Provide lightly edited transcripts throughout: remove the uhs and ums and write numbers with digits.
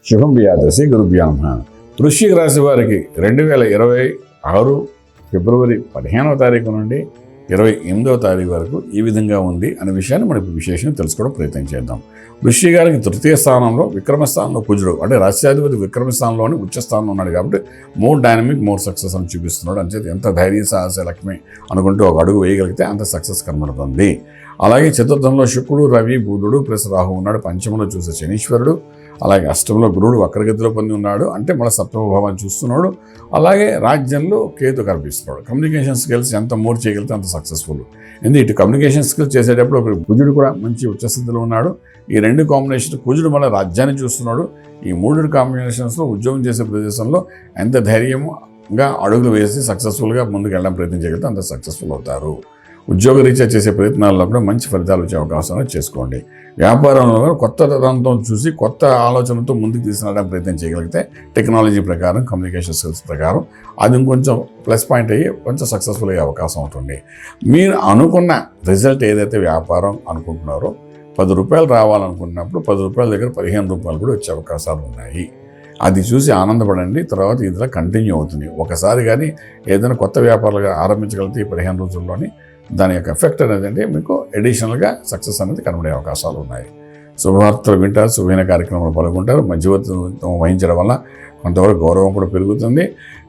శుభం వ్యాధసి గురుభ్యో నమః. వృశ్చిక రాశి వారికి 2026 ఫిబ్రవరి 15వ తారీఖు నుండి 28వ తారీఖు వరకు ఈ విధంగా ఉంది అనే విషయాన్ని మనం ఇప్పుడు విశేషంగా తెలుసుకోవడం ప్రయత్నం చేద్దాం. వృశ్చిక గారికి తృతీయ స్థానంలో విక్రమస్థానంలో కుజుడు, అంటే రాష్ట్రాధిపతి విక్రమస్థానంలోని ఉచ్చస్థానంలో ఉన్నాడు కాబట్టి మోర్ డైనమిక్, మోర్ సక్సెస్ అని చూపిస్తున్నాడు. అంచేది ఎంత ధైర్య సాహస లక్ష్మి అనుకుంటూ ఒక అడుగు వేయగలిగితే అంత సక్సెస్ కనబడుతుంది. అలాగే చతుర్థంలో శుక్రుడు, రవి, బుధుడు ప్లస్ రాహు ఉన్నాడు. పంచమంలో చూసే శనీశ్వరుడు, అలాగే అష్టంలో గురుడు వక్రగతిలో పొంది ఉన్నాడు, అంటే మన సప్తమ భావాన్ని చూస్తున్నాడు. అలాగే రాజ్యంలో కేతు కనిపిస్తున్నాడు. కమ్యూనికేషన్ స్కిల్స్ ఎంత మోర్ చేయగలిగితే అంత సక్సెస్ఫుల్. ఎందుకంటే ఇటు కమ్యూనికేషన్ స్కిల్స్ చేసేటప్పుడు ఒక కుజుడు కూడా మంచి ఉచ్చస్థితిలో ఉన్నాడు. ఈ రెండు కాంబినేషన్, కుజుడు మళ్ళీ రాజ్యాన్ని చూస్తున్నాడు. ఈ మూడు కాంబినేషన్స్లో ఉద్యోగం చేసే ప్రదేశంలో ఎంత ధైర్యంగా అడుగులు వేసి సక్సెస్ఫుల్గా ముందుకు వెళ్ళడం ప్రయత్నం చేయగలిగితే అంత సక్సెస్ఫుల్ అవుతారు. ఉద్యోగ రీత్యా చేసే ప్రయత్నాల్లో కూడా మంచి ఫలితాలు వచ్చే అవకాశాలు చేసుకోండి. వ్యాపారంలో కొత్త తరంతం చూసి కొత్త ఆలోచనతో ముందుకు తీసుకురావడానికి ప్రయత్నం చేయగలిగితే టెక్నాలజీ ప్రకారం, కమ్యూనికేషన్ స్కిల్స్ ప్రకారం అది ఇంకొంచెం ప్లస్ పాయింట్ అయ్యి కొంచెం సక్సెస్ఫుల్ అయ్యే అవకాశం ఉంటుంది. మీరు అనుకున్న రిజల్ట్ ఏదైతే వ్యాపారం అనుకుంటున్నారో, 10 రూపాయలు రావాలనుకున్నప్పుడు 10 రూపాయల దగ్గర 15 రూపాయలు కూడా వచ్చే అవకాశాలు ఉన్నాయి. అది చూసి ఆనందపడండి. తర్వాత ఇందులో కంటిన్యూ అవుతుంది. ఒకసారి కానీ ఏదైనా కొత్త వ్యాపారాలుగా ఆరంభించగలిగితే ఈ 15 రోజుల్లోని దాని యొక్క ఎఫెక్ట్ అనేది అంటే మీకు అడిషనల్గా సక్సెస్ అనేది కనబడే అవకాశాలు ఉన్నాయి. శుభవార్తలు వింటారు, శుభమైన కార్యక్రమాలు పాల్గొంటారు. మధ్యవర్తిత్వం వహించడం వల్ల కొంతవరకు గౌరవం కూడా పెరుగుతుంది.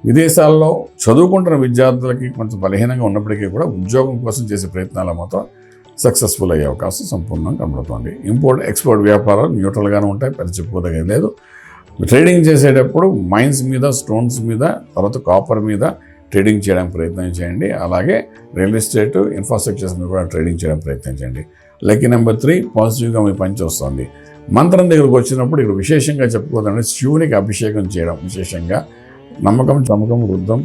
విదేశాల్లో చదువుకుంటున్న విద్యార్థులకి కొంచెం బలహీనంగా ఉన్నప్పటికీ కూడా ఉద్యోగం కోసం చేసే ప్రయత్నాల మాత్రం సక్సెస్ఫుల్ అయ్యే అవకాశం సంపూర్ణంగా కనబడుతుంది. ఇంపోర్ట్ ఎక్స్పోర్ట్ వ్యాపారాలు న్యూట్రల్గానే ఉంటాయి, పరిచిపోదగేది లేదు. ట్రేడింగ్ చేసేటప్పుడు మైన్స్ మీద, స్టోన్స్ మీద, తర్వాత కాపర్ మీద ట్రేడింగ్ చేయడానికి ప్రయత్నం చేయండి. అలాగే రియల్ ఎస్టేట్, ఇన్ఫ్రాస్ట్రక్చర్స్ మీద కూడా ట్రేడింగ్ చేయడానికి ప్రయత్నం చేయండి. లక్కీ నెంబర్ 3 పాజిటివ్గా మీ పని వస్తుంది. మంత్రం దగ్గరకు వచ్చినప్పుడు ఇక్కడ విశేషంగా చెప్పుకోవాలంటే శివునికి అభిషేకం చేయడం విశేషంగా నమ్మకం, చమకం, వృద్ధం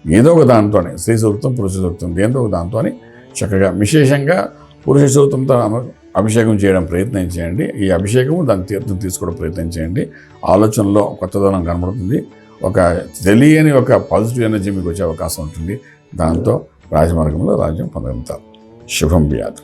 ఏదో ఒక దాంతో, స్త్రీ సూక్తం, పురుష సూక్తం దేంతో ఒక దాంతో చక్కగా విశేషంగా పురుష సూక్తంతో అభిషేకం చేయడం ప్రయత్నం చేయండి. ఈ అభిషేకము దాని తీర్థం తీసుకోవడం ప్రయత్నం చేయండి. ఆలోచనలో కొత్తదనం కనబడుతుంది. ఒక తెలియని ఒక పాజిటివ్ ఎనర్జీ మీకు వచ్చే అవకాశం ఉంటుంది. దాంతో రాజమార్గంలో రాజ్యం పొందగలుగుతారు. శుభం వ్యాధి.